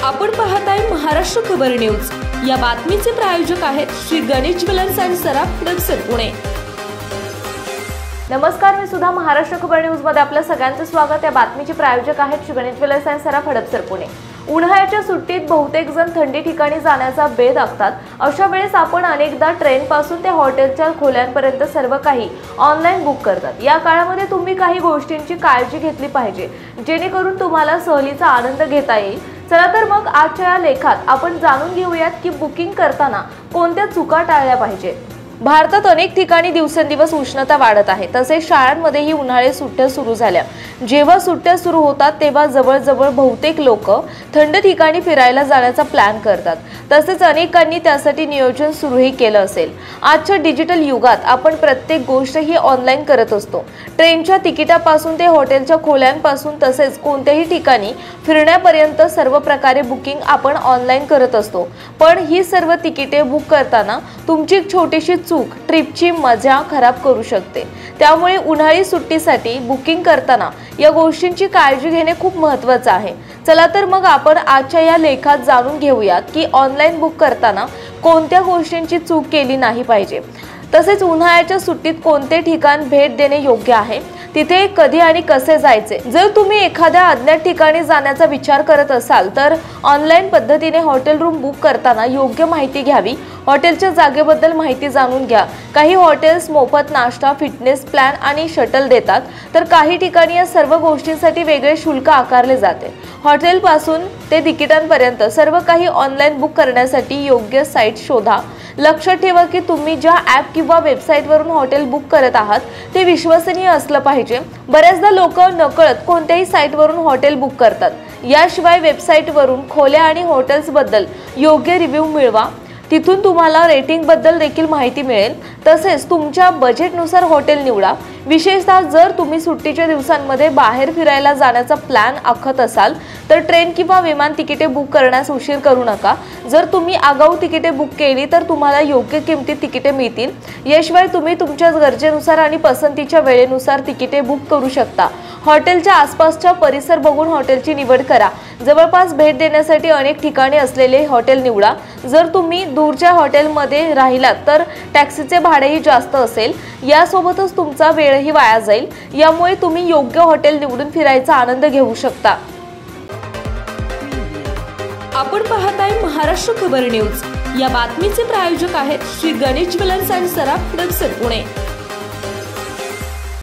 आपण पाहताय महाराष्ट्र खबर न्यूज। या बातमीचे प्रायोजक आहेत श्री गणेश ज्वेलर्स अँड सराफ हडपसर पुणे। नमस्कार, मी सुद्धा महाराष्ट्र खबर न्यूज मध्ये आपल्या सगळ्यांचं स्वागत। या बातमीचे प्रायोजक आहेत श्री गणेश ज्वेलर्स अँड सराफ हडपसर पुणे। उन्हाळ्याच्या सुट्टीत बहुतेक जण थंडी ठिकाणी जाण्याचा बेत आखतात। अशा वेळेस आपण अनेकदा ट्रेन पासून ते हॉटेलच्या खोल्यांपर्यंत सर्व काही ऑनलाइन बुक करतात। या काळामध्ये तुम्ही काही गोष्टींची काळजी घेतली पाहिजे जेणेकरून तुम्हाला सहलीचा आनंद घेता येईल। चला तर मग आजच्या या लेखात आपण जाणून घेऊयात की बुकिंग करताना कोणत्या चुका टाळल्या पाहिजेत। भारतात अनेक ठिकाणी दिवसेंदिवस उष्णता वाढत आहे। तसेच शाळांमध्येही उन्हाळी सुट्ट्या सुरू झाल्या। जेव्हा सुट्ट्या सुरू होतात तेव्हा जवळजवळ बहुतेक लोक थंड ठिकाणी फिरायला जाण्याचा प्लॅन करतात। तसेच अनेकांनी त्यासाठी नियोजन सुरूही केलं असेल। आजच्या डिजिटल युगात आपण प्रत्येक गोष्ट ही ऑनलाइन करत असतो। ट्रेनच्या तिकिटापासून ते हॉटेलच्या खोल्यांपासून तसेच कोणत्याही ठिकाणी फिरण्यापर्यंत सर्व प्रकारे बुकिंग आपण ऑनलाइन करत असतो। पण ही सर्व तिकिटे बुक करताना तुमची छोटीशी चूक ट्रिपची मजा खराब करू शकते। त्यामुळे उन्हाळी सुट्टीसाठी बुकिंग करताना या गोष्टींची काळजी घेणे खूप महत्त्वाचे आहे। चला तर मग आपण आजच्या या लेखात जाणून घेऊयात की ऑनलाइन बुक करताना कोणत्या गोष्टींची चूक केली नाही पाहिजे। तसेच उन्हाळ्याच्या सुट्टीत कोणते ठिकाण भेट देणे योग्य आहे, तिथे कधी आणि कसे जायचे। जर तुम्ही एखाद्या अज्ञात ठिकाणी जाण्याचा विचार करत असाल तर ऑनलाइन पद्धतीने हॉटेल रूम बुक करताना योग्य माहिती घ्यावी। हॉटेलच्या जागेबद्दल माहिती जाणून घ्या। काही हॉटेल्स मोफत नाश्ता, फिटनेस प्लॅन आणि शटल देतात, तर काही ठिकाणी या सर्व गोष्टींसाठी वेगळे शुल्क आकारले जाते। हॉटेल पासून ते तिकिटांपर्यंत सर्व काही ऑनलाइन बुक करण्यासाठी योग्य साइट शोधा। लक्षात ठेवा की तुम्ही ज्या ॲप किंवा वेबसाईटवरून हॉटेल बुक करत आहात ते विश्वसनीय असलं पाहिजे। बऱ्याचदा लोक नकळत कोणत्याही साइटवरून हॉटेल बुक करतात। याशिवाय वेबसाईटवरून खोल्या आणि हॉटेल्सबद्दल योग्य रिव्ह्यू मिळवा, तिथून तुम्हाला रेटिंग बद्दल देखील माहिती मिळेल। तसेच तुमच्या बजेटनुसार हॉटेल निवडा। विशेषतः जर तुम्ही सुट्टीच्या दिवसांमध्ये बाहेर फिरायला जाण्याचा प्लॅन आखत असाल तर ट्रेन किंवा विमान तिकिटे बुक करण्यास उशीर करू नका। जर तुम्ही आगाऊ तिकिटे बुक केली तर तुम्हाला योग्य किमतीत तिकिटे मिळतील। याशिवाय तुम्ही तुमच्या गरजेनुसार आणि पसंतीच्या वेळेनुसार तिकिटे बुक करू शकता। हॉटेलच्या आसपासचा परिसर बघून हॉटेलची निवड करा। जवळपास भेट देण्यासाठी अनेक ठिकाणे असलेले हॉटेल निवडा। जर तुम्ही दूरच्या हॉटेलमध्ये राहिलात तर टॅक्सीचे भाडेही जास्त असेल। यासोबतच तुमचा वेळही वाया जाईल। यामुळे तुम्ही योग्य हॉटेल निवडून फिरायचा आनंद घेऊ शकता। आपण पाहताय महाराष्ट्र खबर न्यूज। या बातमीचे प्रायोजक आहेत Shri Ganesh jewellers and Saraf Hadapsar Pune.